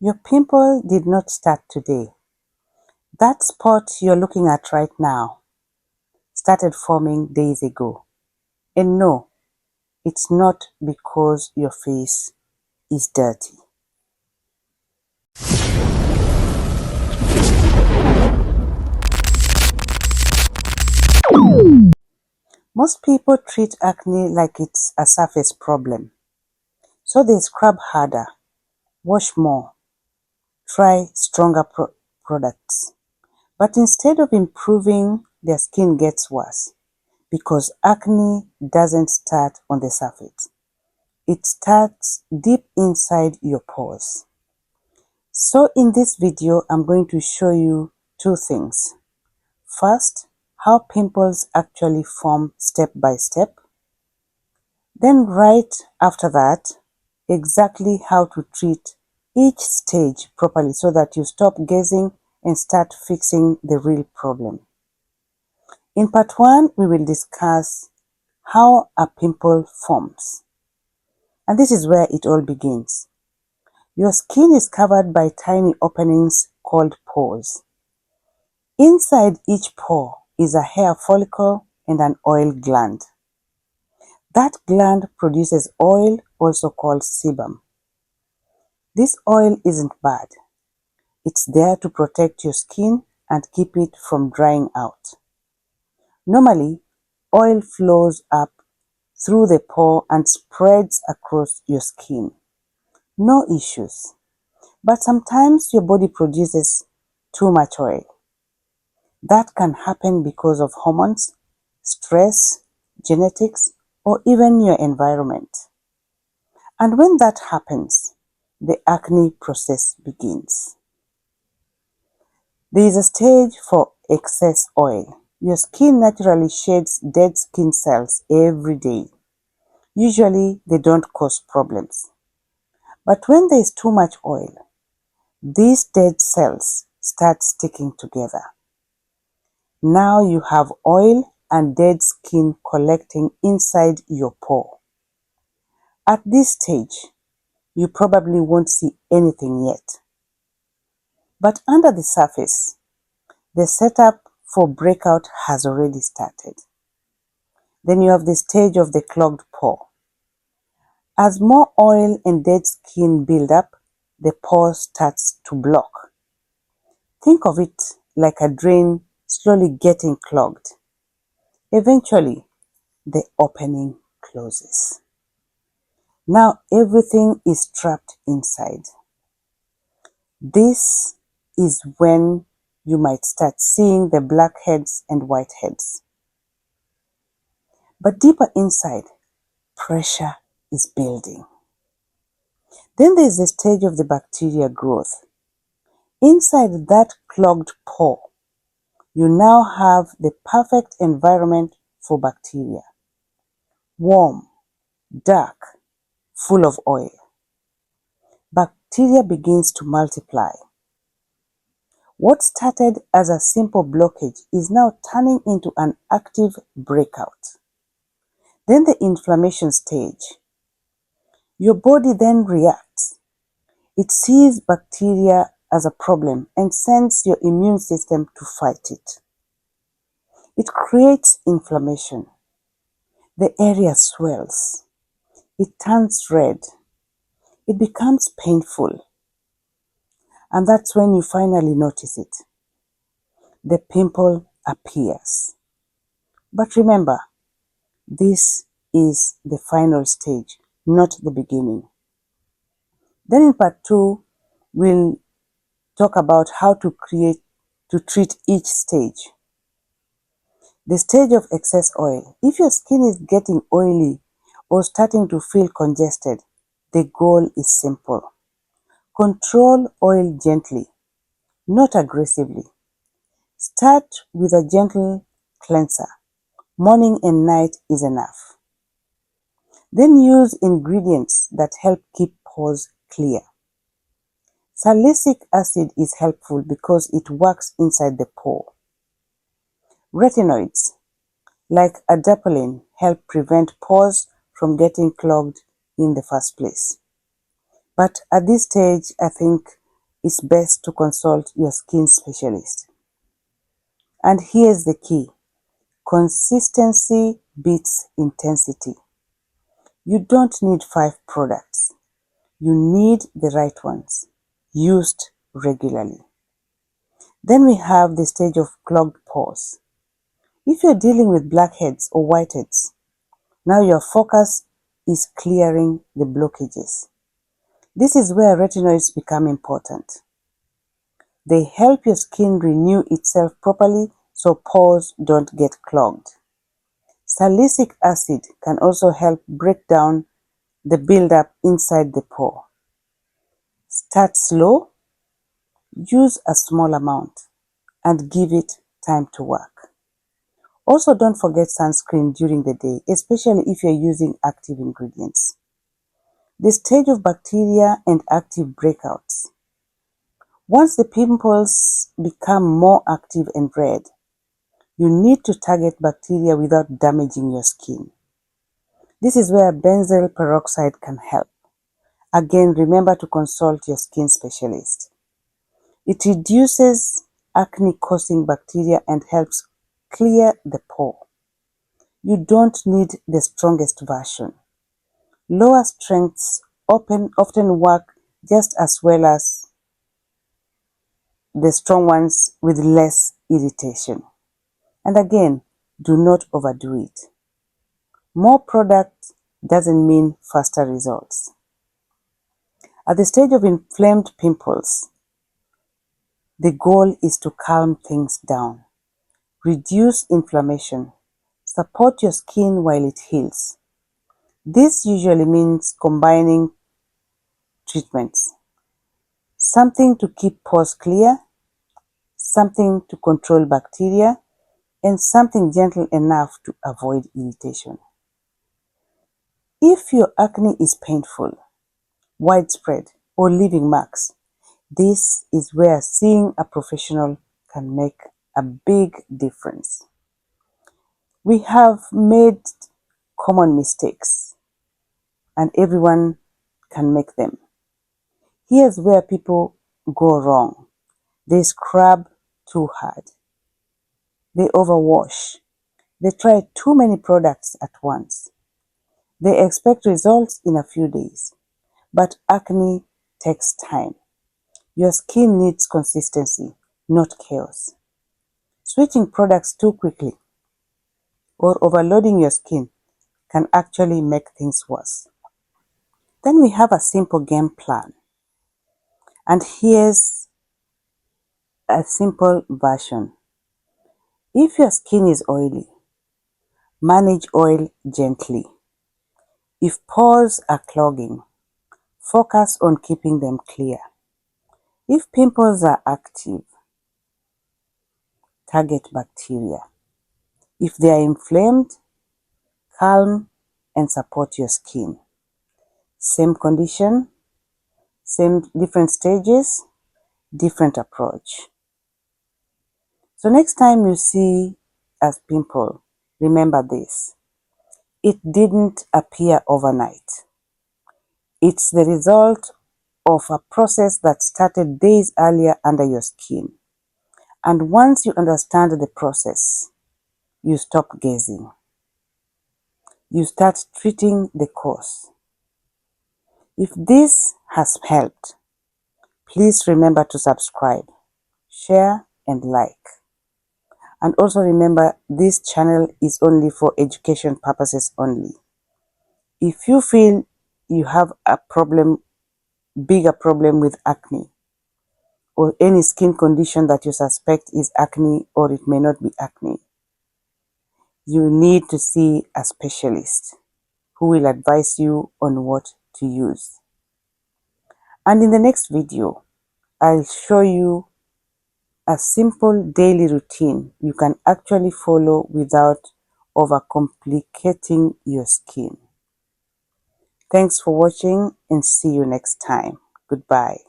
Your pimple did not start today. That spot you're looking at right now started forming days ago. And no, it's not because your face is dirty. Most people treat acne like it's a surface problem. So they scrub harder, wash more, try stronger products. But instead of improving, their skin gets worse because acne doesn't start on the surface. It starts deep inside your pores. So in this video, I'm going to show you two things. First, how pimples actually form step by step. Then right after that, exactly how to treat each stage properly so that you stop guessing and start fixing the real problem. In part 1, we will discuss how a pimple forms. And this is where it all begins. Your skin is covered by tiny openings called pores. Inside each pore is a hair follicle and an oil gland. That gland produces oil, also called sebum. This oil isn't bad. It's there to protect your skin and keep it from drying out. Normally, oil flows up through the pore and spreads across your skin. No issues. But sometimes your body produces too much oil. That can happen because of hormones, stress, genetics, or even your environment. And when that happens, the acne process begins. There is a stage for excess oil. Your skin naturally sheds dead skin cells every day. Usually, they don't cause problems. But when there is too much oil, these dead cells start sticking together. Now you have oil and dead skin collecting inside your pore. At this stage, you probably won't see anything yet. But under the surface, the setup for breakout has already started. Then you have the stage of the clogged pore. As more oil and dead skin build up, the pore starts to block. Think of it like a drain slowly getting clogged. Eventually, the opening closes. Now everything is trapped inside. This is when you might start seeing the blackheads and whiteheads. But deeper inside, pressure is building. Then there is the stage of the bacteria growth. Inside that clogged pore, you now have the perfect environment for bacteria. Warm, dark, full of oil. Bacteria begins to multiply. What started as a simple blockage is now turning into an active breakout. Then the inflammation stage. Your body then reacts. It sees bacteria as a problem and sends your immune system to fight it. It creates inflammation. The area swells. It turns red. It becomes painful. And that's when you finally notice it. The pimple appears. But remember, this is the final stage, not the beginning. Then in part 2, we'll talk about how to treat each stage. The stage of excess oil. If your skin is getting oily or starting to feel congested, the goal is simple. Control oil gently, not aggressively. Start with a gentle cleanser. Morning and night is enough. Then use ingredients that help keep pores clear. Salicylic acid is helpful because it works inside the pore. Retinoids, like adapalene, help prevent pores from getting clogged in the first place. But at this stage, I think it's best to consult your skin specialist. And here's the key: consistency beats intensity. You don't need 5 products. You need the right ones, used regularly. Then we have the stage of clogged pores. If you're dealing with blackheads or whiteheads, now your focus is clearing the blockages. This is where retinoids become important. They help your skin renew itself properly so pores don't get clogged. Salicylic acid can also help break down the buildup inside the pore. Start slow, use a small amount, and give it time to work. Also, don't forget sunscreen during the day, especially if you're using active ingredients. The stage of bacteria and active breakouts. Once the pimples become more active and red, you need to target bacteria without damaging your skin. This is where benzoyl peroxide can help. Again, remember to consult your skin specialist. It reduces acne-causing bacteria and helps clear the pore. You don't need the strongest version. Lower strengths often work just as well as the strong ones with less irritation. And again, do not overdo it. More product doesn't mean faster results. At the stage of inflamed pimples, the goal is to calm things down, reduce inflammation, support your skin while it heals. This usually means combining treatments: something to keep pores clear, something to control bacteria, and something gentle enough to avoid irritation. If your acne is painful, widespread, or leaving marks, this is where seeing a professional can make a big difference. We have made common mistakes, and everyone can make them. Here's where people go wrong. They scrub too hard. They overwash. They try too many products at once. They expect results in a few days. But acne takes time. Your skin needs consistency, not chaos. Switching products too quickly or overloading your skin can actually make things worse. Then we have a simple game plan. And here's a simple version. If your skin is oily, manage oil gently. If pores are clogging, focus on keeping them clear. If pimples are active, target bacteria. If they are inflamed, calm and support your skin. Same condition, same different stages, different approach. So next time you see a pimple, remember this: it didn't appear overnight. It's the result of a process that started days earlier under your skin. And once you understand the process, you stop guessing. You start treating the cause. If this has helped, please remember to subscribe, share, and like. And also remember, this channel is only for education purposes only. If you feel you have a bigger problem with acne, or any skin condition that you suspect is acne or it may not be acne, you need to see a specialist who will advise you on what to use. And in the next video, I'll show you a simple daily routine you can actually follow without overcomplicating your skin. Thanks for watching and see you next time. Goodbye.